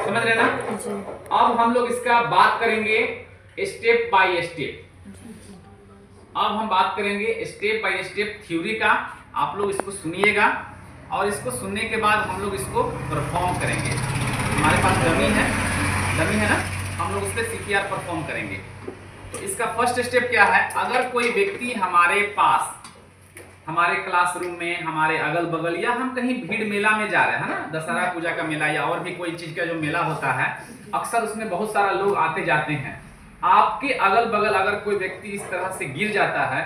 समझ रहे ना? अब हम लोग इसका बात करेंगे स्टेप बाय स्टेप। अब हम बात करेंगे स्टेप बाय स्टेप थ्योरी का। आप लोग इसको सुनिएगा और इसको सुनने के बाद हम लोग इसको परफॉर्म करेंगे। हमारे पास डमी है ना, हम लोग उस पर CPR परफॉर्म करेंगे। तो इसका फर्स्ट स्टेप क्या है? अगर कोई व्यक्ति हमारे पास, हमारे क्लासरूम में, हमारे अगल बगल, या हम कहीं भीड़ मेला में जा रहे हैं ना, दशहरा पूजा का मेला या और भी कोई चीज का जो मेला होता है, अक्सर उसमें बहुत सारा लोग आते जाते हैं। आपके अगल बगल अगर कोई व्यक्ति इस तरह से गिर जाता है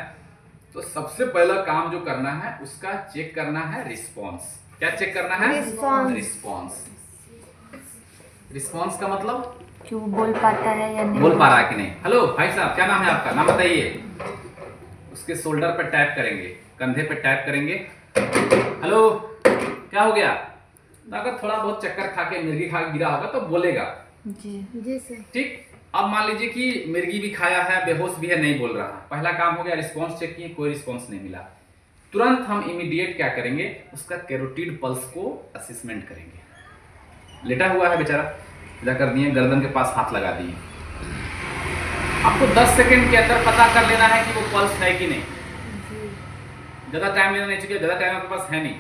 तो सबसे पहला काम जो करना है उसका चेक करना है रिस्पॉन्स। क्या चेक करना है? रिस्पॉन्स का मतलब कि वो बोल पाता है या नहीं, बोल पा रहा है कि नहीं। हेलो भाई साहब, क्या नाम है आपका? नाम बताइए। उसके शोल्डर पे टैप करेंगे, कंधे पे टैप करेंगे। हेलो, क्या हो गया? तो अगर थोड़ा बहुत चक्कर खा के, मिर्गी खा के गिरा होगा तो बोलेगा जी सर। ठीक। अब मान लीजिए कि मिर्गी भी खाया है, बेहोश भी है, नहीं बोल रहा। पहला काम हो गया, रिस्पॉन्स चेक किए, कोई रिस्पॉन्स नहीं मिला। तुरंत हम इमीडिएट क्या करेंगे? उसका कैरोटिड पल्स को असेसमेंट करेंगे। लेटा हुआ है बेचारा, सीधा कर दिए, गर्दन के पास हाथ लगा दिए। आपको 10 सेकंड के अंदर पता कर लेना है कि वो पल्स है कि नहीं। ज्यादा टाइम लेना नहीं चाहिए, ज्यादा टाइम आपके पास है नहीं।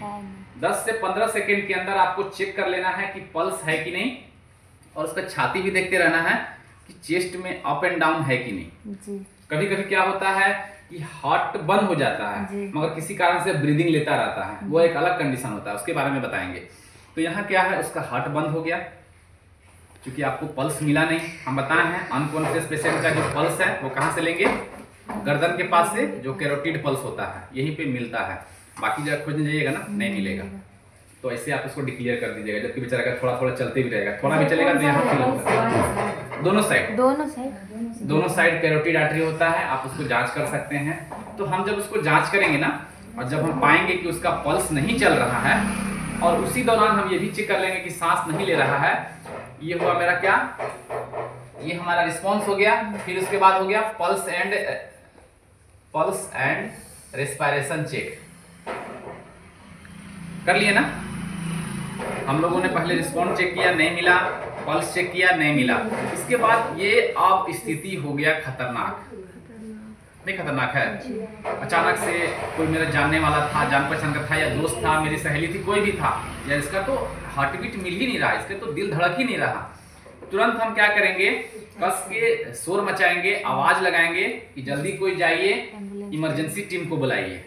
10 से 15 सेकंड के अंदर आपको चेक कर लेना है कि पल्स है कि नहीं, और उसका छाती भी देखते रहना है कि चेस्ट में अप एंड डाउन है कि नहीं। कभी कभी क्या होता है कि हार्ट बंद हो जाता है मगर किसी कारण से ब्रीदिंग लेता रहता है, वो एक अलग कंडीशन होता है, उसके बारे में बताएंगे। तो यहाँ क्या है, उसका हार्ट बंद हो गया क्योंकि आपको पल्स मिला नहीं। हम बताए हैं अनकॉन्शियस पेशेंट का जो पल्स है वो कहाँ से लेंगे? गर्दन के पास से, जो कैरोटिड पल्स होता है यहीं पे मिलता है। बाकी जगह खोजने जाइएगा ना, नहीं मिलेगा। तो ऐसे आप इसको डिक्लेयर कर दीजिएगा। जबकि बेचारा का थोड़ा थोड़ा चलते भी रहेगा, थोड़ा भी चलेगा तो यहाँ फील होगा। दोनों साइड कैरोटिड आर्टरी होता है, आप उसको जांच कर सकते हैं। तो हम जब उसको जांच करेंगे ना, और जब हम पाएंगे कि उसका पल्स नहीं चल रहा है, और उसी दौरान हम ये भी चेक कर लेंगे कि सांस नहीं ले रहा है, ये हुआ मेरा क्या, ये हमारा रिस्पॉन्स हो गया। फिर उसके बाद हो गया पल्स एंड रेस्पिरेशन चेक। कर लिए ना हम लोगों ने? पहले रिस्पॉन्स चेक किया, नहीं मिला। पल्स चेक किया, नहीं मिला। इसके बाद ये अब स्थिति हो गया खतरनाक। नहीं खतरनाक है? अचानक से कोई मेरा जानने वाला था, जान पहचान का था, या दोस्त था, मेरी सहेली थी, कोई भी था, या इसका तो हार्ट बीट मिल ही नहीं रहा, इसके तो दिल धड़क ही नहीं रहा। तुरंत हम क्या करेंगे? कस के शोर मचाएंगे, आवाज लगाएंगे कि जल्दी कोई जाइए, इमरजेंसी टीम को बुलाइए,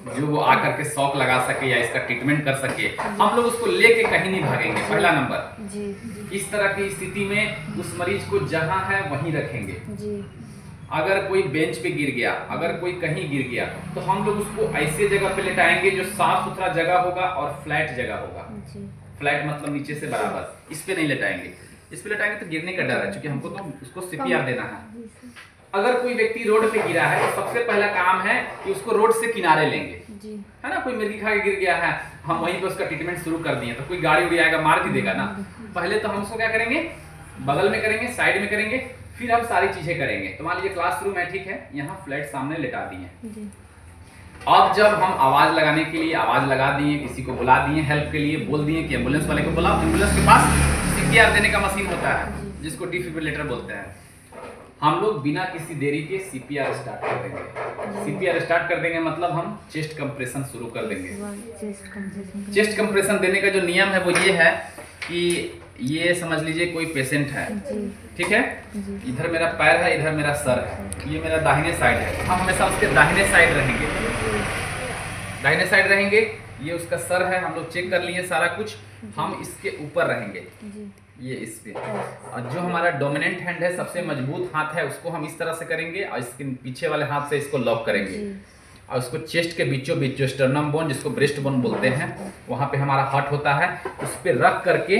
जो वो आकर के शॉक लगा सके या इसका ट्रीटमेंट कर सके। हम लोग उसको लेके कहीं नहीं भागेंगे। पहला नंबर, इस तरह की स्थिति में उस मरीज को जहां है वहीं रखेंगे। अगर कोई बेंच पे गिर गया, अगर कोई कहीं गिर गया, तो हम लोग उसको ऐसे जगह पे लेटाएंगे जो साफ सुथरा जगह होगा और फ्लैट जगह होगा। फ्लैट मतलब नीचे से बराबर, इस पे नहीं लेटाएंगे। इस पे लेटाएंगे तो गिरने का डर है, क्योंकि हमको तो उसको CPR देना है। अगर कोई व्यक्ति रोड पे गिरा है तो सबसे पहला काम है कि उसको रोड से किनारे लेंगे, है ना। कोई मिर्गी खा के गिर गया है, हम वहीं पे उसका ट्रीटमेंट शुरू कर दिए, तो कोई गाड़ी उड़ी आएगा मार भी देगा ना। पहले तो हम उसको क्या करेंगे? बगल में करेंगे, साइड में करेंगे, फिर हम सारी चीजें करेंगे। तो मान लीजिए क्लासरूम है, ठीक है, यहाँ फ्लैट सामने लेटा दिए। अब जब हम आवाज लगाने के लिए आवाज लगा दिए, किसी को बुला दिए हेल्प के लिए, बोल दिए कि एम्बुलेंस वाले को बुलाओ। एम्बुलेंस के पास CPR देने का मशीन होता है जिसको डिफिब्रिलेटर बोलते हैं। हम लोग बिना किसी देरी के CPR स्टार्ट कर देंगे। CPR स्टार्ट कर देंगे मतलब हम चेस्ट कंप्रेशन शुरू कर देंगे। चेस्ट कंप्रेशन देने का जो नियम है वो ये है कि ये समझ लीजिए कोई पेशेंट है, ठीक है, इधर मेरा पैर है, इधर मेरा सर है, ये मेरा दाहिने साइड है। हम हमेशा उसके दाहिने साइड रहेंगे, दाहिने साइड रहेंगे। ये उसका सर है, हम लोग चेक कर लिए सारा कुछ। हम इसके ऊपर रहेंगे, ये इस पे, और जो हमारा डोमिनेंट हैंड है, सबसे मजबूत हाथ है, उसको हम इस तरह से करेंगे, और इसके पीछे वाले हाथ से इसको लॉक करेंगे, और उसको चेस्ट के बीचों बीच जो स्टर्नम बोन, जिसको ब्रेस्ट बोन बोलते हैं, वहां पे हमारा हार्ट होता है, उस पे रख करके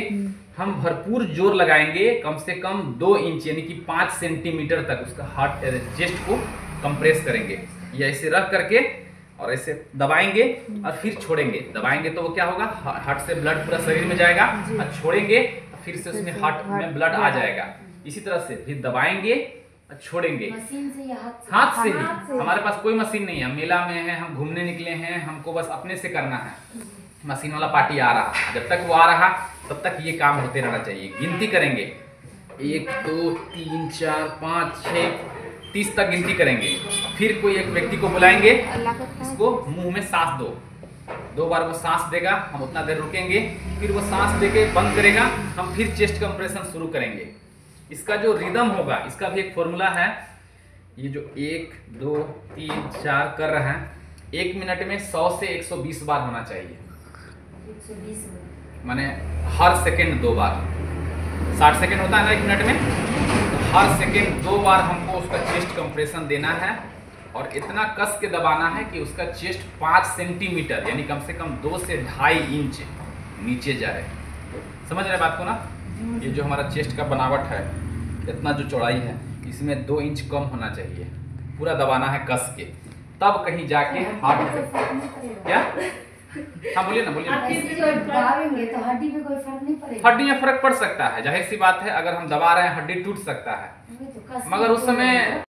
हम भरपूर जोर लगाएंगे। कम से कम 2 इंच यानी कि 5 सेंटीमीटर तक उसका हार्ट चेस्ट को कंप्रेस करेंगे। ये ऐसे रख करके और ऐसे दबाएंगे और फिर छोड़ेंगे। दबाएंगे तो वो क्या होगा, हार्ट से ब्लड पूरा शरीर में जाएगा, और छोड़ेंगे तो फिर से उसमें हार्ट में ब्लड आ जाएगा। इसी तरह से फिर दबाएंगे और छोड़ेंगे, मशीन से या हाथ से ही। हमारे पास कोई मशीन नहीं है, मेला में है, हम घूमने निकले हैं, हमको बस अपने से करना है, मशीन वाला पार्टी आ रहा, जब तक वो आ रहा तब तक ये काम होते रहना चाहिए। गिनती करेंगे 1 2 3 4 5 6 30 तक गिनती करेंगे। फिर कोई एक व्यक्ति को बुलाएंगे, इसको मुंह में सांस दो, 2 बार वो सांस देगा, हम उतना देर रुकेंगे, फिर वो सांस देके बंद करेगा, हम फिर चेस्ट कंप्रेशन शुरू करेंगे। इसका जो रिदम होगा, इसका भी एक फॉर्मूला है। ये जो 1 2 3 4 कर रहे हैं, 1 मिनट में 100 से 120 बार होना चाहिए, 120 माने हर सेकंड 2 बार। 60 सेकंड होता है ना 1 मिनट में, तो हर सेकंड 2 बार हमको उसका चेस्ट कंप्रेशन देना है और इतना कस के दबाना है कि उसका चेस्ट 5 सेंटीमीटर यानी कम से कम 2 से 2.5 इंच नीचे जाए। समझ रहे बात को ना? ये जो हमारा चेस्ट का बनावट है, इतना जो चौड़ाई है, इसमें 2 इंच कम होना चाहिए। पूरा दबाना है कस के, तब कहीं जाके हार्ट क्या। हाँ बोलिए ना, बोलिए ना। दबाएंगे तो हड्डी पे कोई फर्क नहीं पड़ेगा? हड्डी में फर्क पड़ सकता है, जाहिर सी बात है। अगर हम दबा रहे हैं हड्डी टूट सकता है, मगर उस समय